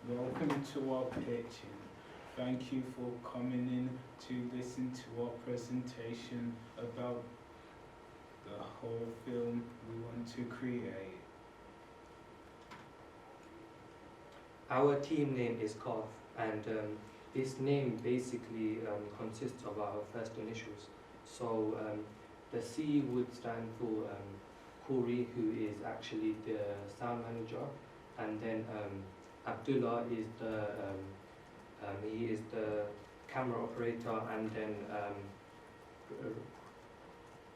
Welcome to our pitching. Thank you for coming in to listen to our presentation about the whole film we want to create. Our team name is COF, and this name basically consists of our first initials. So the C would stand for Corey, who is actually the sound manager, and then Abdullah is the camera operator, and then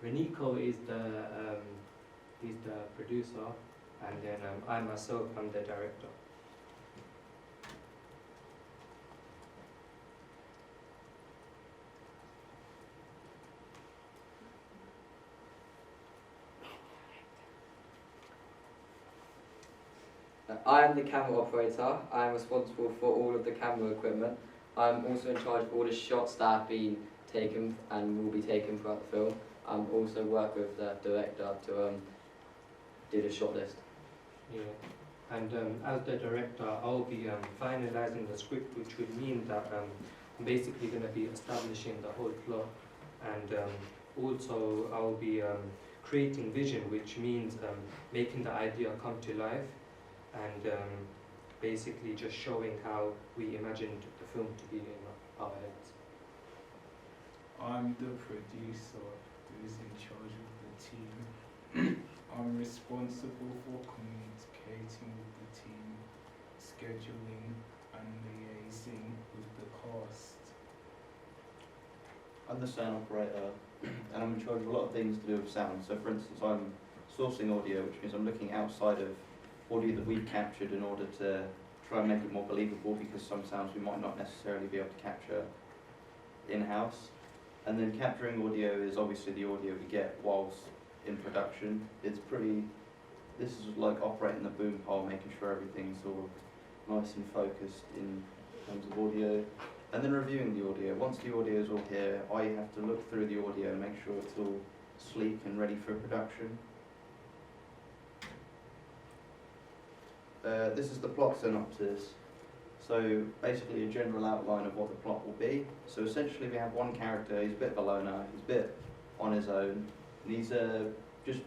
Reniko is the producer, and then I myself am the director. I am the camera operator. I am responsible for all of the camera equipment. I'm also in charge of all the shots that have been taken and will be taken throughout the film. I'm also work with the director to do the shot list. Yeah, and as the director, I'll be finalizing the script, which would mean that I'm basically going to be establishing the whole plot, and also I'll be creating vision, which means making the idea come to life, and basically just showing how we imagined the film to be in our heads. I'm the producer who is in charge of the team. I'm responsible for communicating with the team, scheduling and liaising with the cast. I'm the sound operator, and I'm in charge of a lot of things to do with sound. So for instance, I'm sourcing audio, which means I'm looking outside of audio that we've captured in order to try and make it more believable, because some sounds we might not necessarily be able to capture in-house. And then capturing audio is obviously the audio we get whilst in production. This is like operating the boom pole, making sure everything's all nice and focused in terms of audio. And then reviewing the audio. Once the audio is all here, I have to look through the audio and make sure it's all sleek and ready for production. This is the plot synopsis. So basically a general outline of what the plot will be. So essentially we have one character, he's a bit of a loner, he's a bit on his own, and he's just,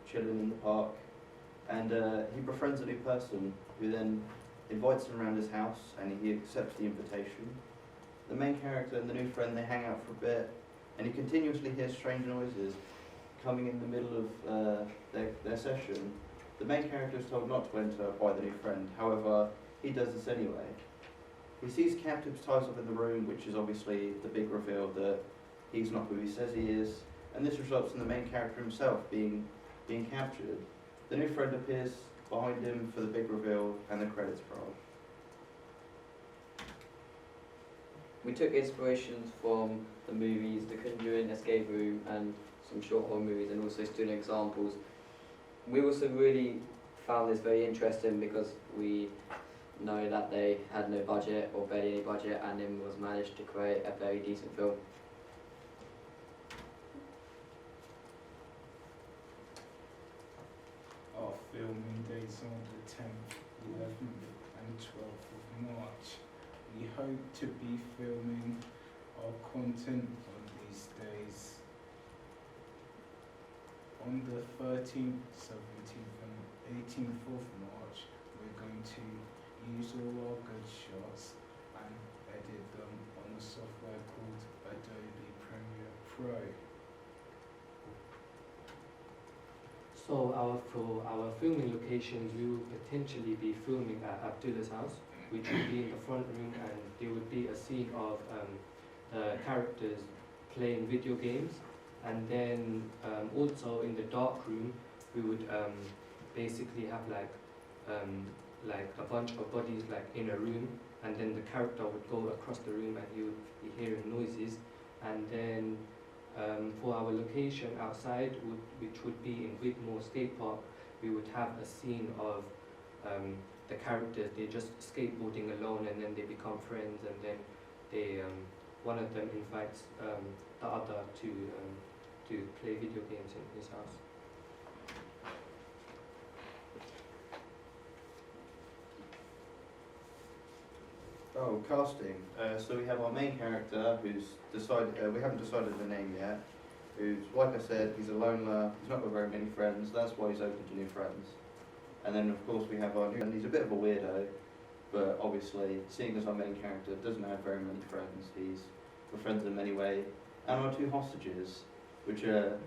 chilling in the park. And he befriends a new person who then invites him around his house, and he accepts the invitation. The main character and the new friend, they hang out for a bit, and he continuously hears strange noises coming in the middle of their session. The main character is told not to enter by the new friend, however, he does this anyway. He sees captives tied up in the room, which is obviously the big reveal that he's not who he says he is, and this results in the main character himself being captured. The new friend appears behind him for the big reveal, and the credits roll. We took inspirations from the movies The Conjuring, Escape Room, and some short horror movies, and also student examples. We also really found this very interesting because we know that they had no budget or barely any budget, and then was managed to create a very decent film. Our filming dates are the 10th, 11th and 12th of March. We hope to be filming our content on these days. On the 13th, 17th and 18th of March, we're going to use all our good shots and edit them on a software called Adobe Premiere Pro. So for our filming locations, we will potentially be filming at Abdullah's house, which would be in the front room, and there would be a scene of the characters playing video games. And then also in the dark room, we would basically have like a bunch of bodies like in a room, and then the character would go across the room and he would be hearing noises. And then for our location outside, which would be in Wigmore Skate Park, we would have a scene of the characters, they're just skateboarding alone, and then they become friends, and then they one of them invites the other to play video games in his house. Oh, casting. So we have our main character who's decided, we haven't decided the name yet, who's, like I said, he's a loner, he's not got very many friends, that's why he's open to new friends. And then of course we have our new, and he's a bit of a weirdo, but obviously, seeing as our main character doesn't have very many friends, he's befriends them anyway. And our two hostages, which are,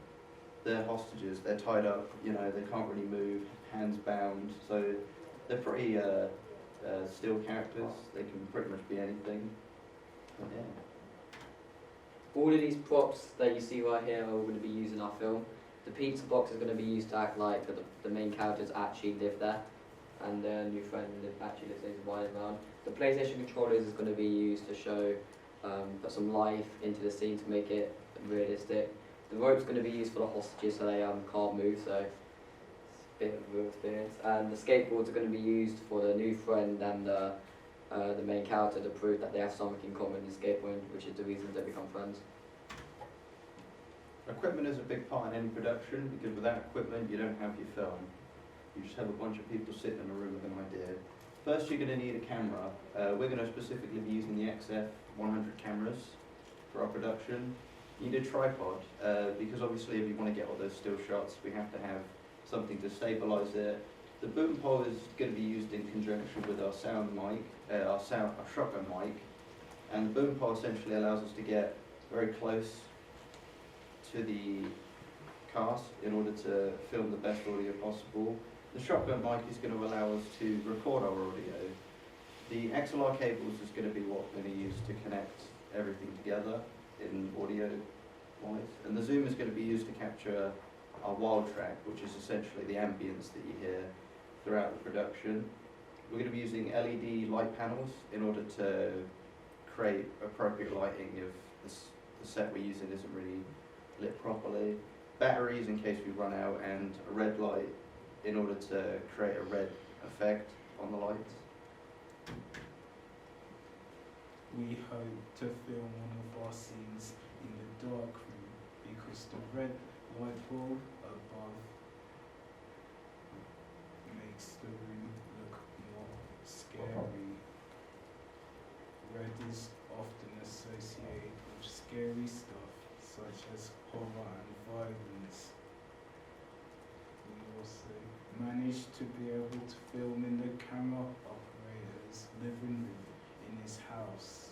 they're hostages, they're tied up, you know, they can't really move, hands bound, so they're pretty still characters, they can pretty much be anything. But yeah. All of these props that you see right here are going to be used in our film. The pizza box is going to be used to act like the main characters actually live there, and their new friend actually lives there, he's riding around. The PlayStation controllers is going to be used to show, put some life into the scene to make it realistic. The rope's going to be used for the hostages so they can't move, so it's a bit of a real experience. And the skateboards are going to be used for the new friend and the main character to prove that they have something in common in skateboarding, which is the reason they become friends. Equipment is a big part in any production, because without equipment you don't have your film. You just have a bunch of people sitting in a room with an idea. First you're going to need a camera. We're going to specifically be using the XF100 cameras for our production. You need a tripod, because obviously if you want to get all those still shots we have to have something to stabilise it. The boom pole is going to be used in conjunction with our sound mic, our shotgun mic, and the boom pole essentially allows us to get very close to the cast in order to film the best audio possible. The shotgun mic is going to allow us to record our audio. The XLR cables is going to be what we're going to use to connect everything together in audio wise, and the zoom is going to be used to capture our wild track, which is essentially the ambience that you hear throughout the production. We're going to be using LED light panels in order to create appropriate lighting if the set we're using isn't really lit properly. Batteries in case we run out, and a red light in order to create a red effect on the lights. We hope to film one of our scenes in the dark room because the red light bulb above makes the room look more scary. Red is often associated with scary stuff such as horror and violence. We also managed to be able to film in the camera operator's living room in his house.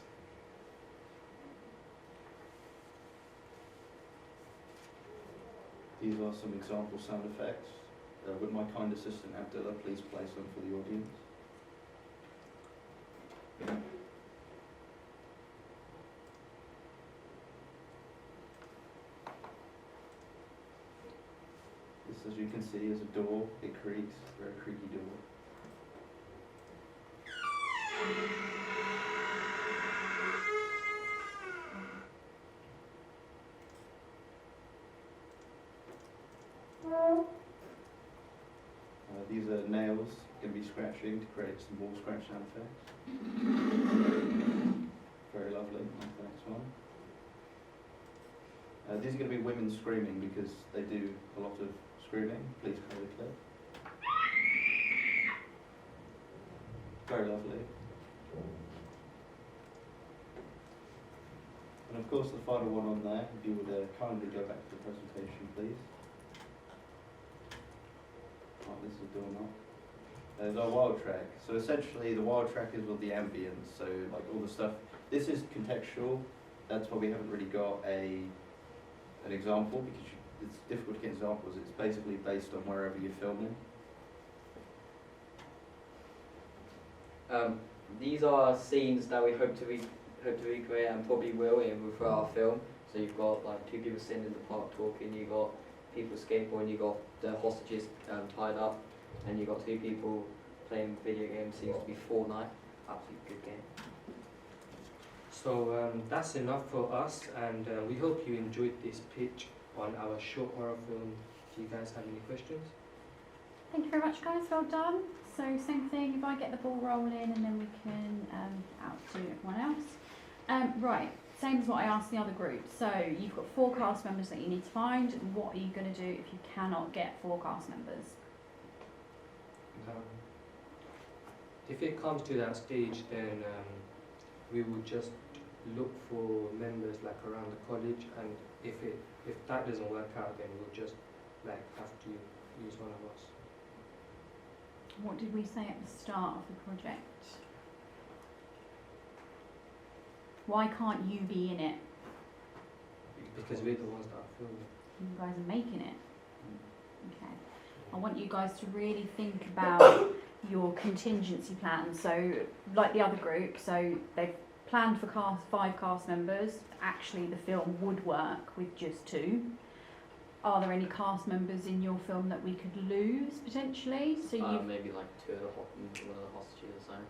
These are some example sound effects. Would my kind assistant Abdullah please play some for the audience? This, as you can see, is a door. It creaks, very creaky door. These are nails going to be scratching to create some more scratch sound effects. Very lovely. On to the next one. These are going to be women screaming because they do a lot of screaming. Please play the clip. Very lovely. And of course the final one on there, if you would kindly go back to the presentation please. Oh, this is a doorknob. There's our wild track. So essentially the wild track is with the ambience, so like all the stuff. This is contextual, that's why we haven't really got an example, because it's difficult to get examples. It's basically based on wherever you're filming. These are scenes that we hope to recreate and probably will for our film. So you've got like two people sitting in the park talking, you've got people skateboarding, you've got the hostages tied up, and you've got two people playing video games. Seems to be Fortnite. Absolutely good game. So that's enough for us, and we hope you enjoyed this pitch on our short horror film. Do you guys have any questions? Thank you very much, guys. Well done. So same thing, if I get the ball rolling and then we can outdo everyone else. Right, same as what I asked the other group. So you've got 4 cast members that you need to find. What are you going to do if you cannot get 4 cast members? If it comes to that stage, then we would just look for members like around the college, and if that doesn't work out, then we'll just like have to use one of us. What did we say at the start of the project? Why can't you be in it? Because we're the ones that are filming. You guys are making it. Okay. I want you guys to really think about your contingency plan. So, like the other group, so they've planned for 5 cast members. Actually, the film would work with just 2. Are there any cast members in your film that we could lose potentially? So you maybe like 2 of the one of the hostages or something.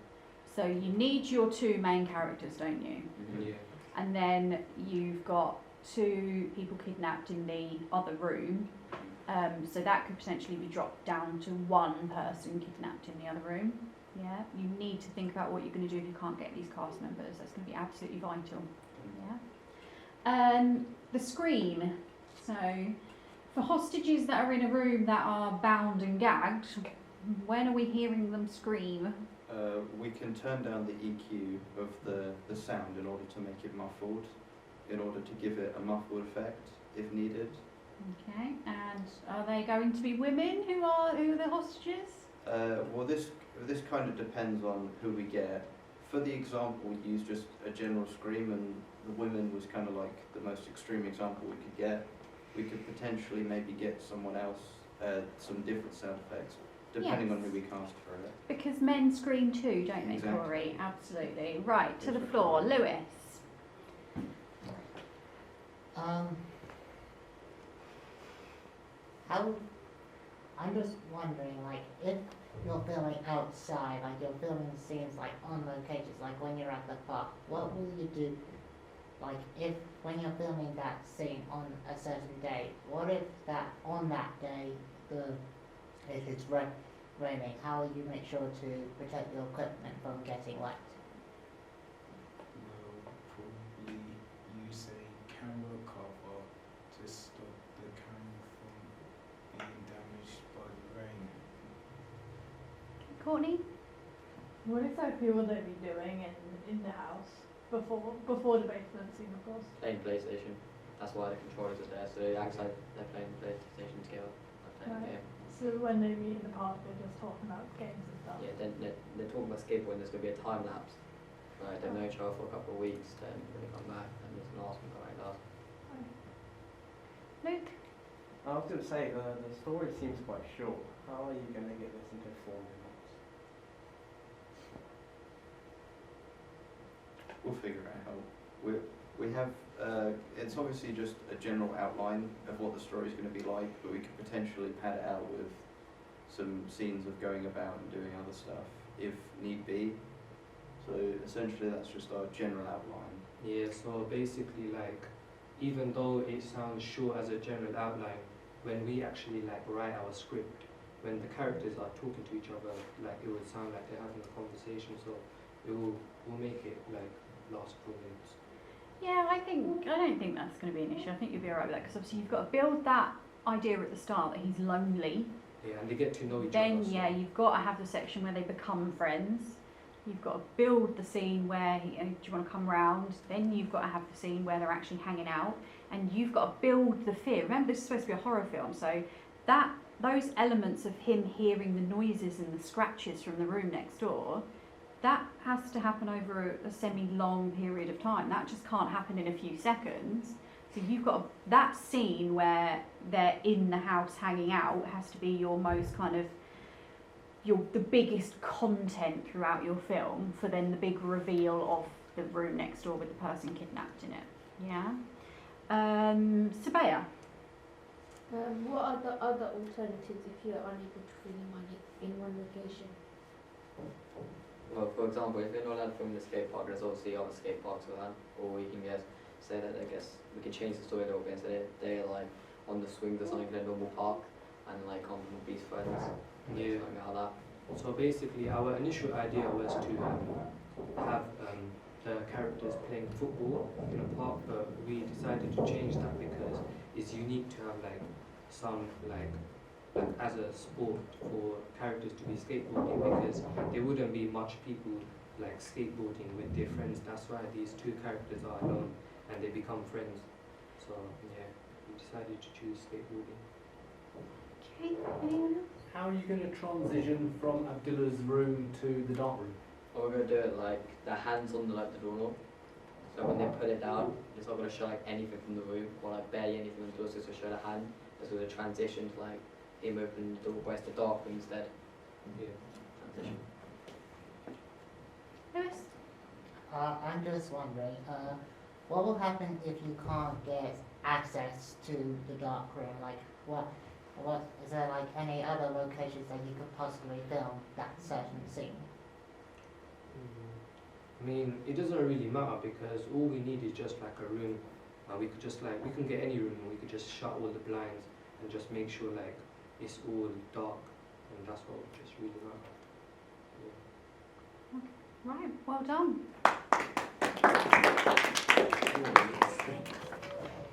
so you need your 2 main characters, don't you? Yeah. And then you've got 2 people kidnapped in the other room. So that could potentially be dropped down to 1 person kidnapped in the other room. Yeah, you need to think about what you're going to do if you can't get these cast members. That's going to be absolutely vital. Yeah. The scream. So, for hostages that are in a room that are bound and gagged, when are we hearing them scream? We can turn down the EQ of the sound in order to make it muffled, in order to give it a muffled effect if needed. Okay, and are they going to be women who are the hostages? Well, this kind of depends on who we get. For the example, we used just a general scream, and the women was kind of like the most extreme example we could get. We could potentially maybe get someone else, some different sound effects, depending on who we cast for it. Because men scream too, don't they, Exactly. Corey? Absolutely. Right, to the floor. Lewis. I'm just wondering, like, if you're filming outside, like you're filming scenes like on locations, like when you're at the park, what will you do? Like, if when you're filming that scene on a certain day, what if that on that day, if it's raining, how will you make sure to protect your equipment from getting wet? We'll probably use a camera cover to stop the camera from being damaged by the rain. Courtney? What exactly will they be doing in the house before the basement scene, of course? Playing PlayStation. That's why the controllers are there. So it acts like they're playing PlayStation together. Like playing a Right. game. So when they meet in the park, they're just talking about games and stuff. Yeah, then they're talking about skateboarding. There's going to be a time lapse. Like they've known each other for a couple of weeks. Then when they come back, and there's an ask them come back last. Luke? I was going to say, the story seems quite short. How are you going to get this into 4 minutes? We'll figure it out. We have, it's obviously just a general outline of what the story's going to be like, but we could potentially pad it out with some scenes of going about and doing other stuff, if need be. So essentially that's just our general outline. Yeah, so basically like, even though it sounds short as a general outline, when we actually like write our script, when the characters are talking to each other, like it would sound like they're having a conversation, so we'll make it like last 4 minutes. Yeah, I don't think that's going to be an issue. I think you'll be alright with that because obviously you've got to build that idea at the start that he's lonely. Yeah, and they get to know each Then other. so- yeah, you've got to have the section where they become friends. You've got to build the scene where do you want to come round? Then you've got to have the scene where they're actually hanging out, and you've got to build the fear. Remember, this is supposed to be a horror film, so those elements of him hearing the noises and the scratches from the room next door, that has to happen over a semi-long period of time. That just can't happen in a few seconds. So you've got that scene where they're in the house hanging out has to be your most kind of the biggest content throughout your film for then the big reveal of the room next door with the person kidnapped in it. Yeah. Sabaya. What are the other alternatives if you are unable to film in one location? Well, for example, if you're not allowed to film in the skate park, there's obviously other skate parks around. Or we can say that we can change the story a little bit. So they're like on the swings or something in a normal park, and like on Beast Friends. Yeah. Something like that. So basically, our initial idea was to have the characters playing football in a park, but we decided to change that because it's unique to have like some like as a sport for characters to be skateboarding, because there wouldn't be much people like skateboarding with their friends. That's why these two characters are alone and they become friends. So yeah, we decided to choose skateboarding. Okay, anyone else? How are you going to transition from Abdullah's room to the dark room? Or we're gonna do it like the hands on the like the doorknob. So when they put it down, it's not gonna show like anything from the room or like barely anything on the door. So it's gonna show the hand. It's gonna transition to like him opening the door, but it's the dark room instead. Yeah. Transition. Lewis? I'm just wondering, what will happen if you can't get access to the dark room? Like, what, is there like any other locations that you could possibly film that certain scene? I mean, it doesn't really matter because all we need is just like a room. We could just like, we can get any room and we could just shut all the blinds and just make sure like it's all dark, and that's what would just really matter. Yeah. Right, well done.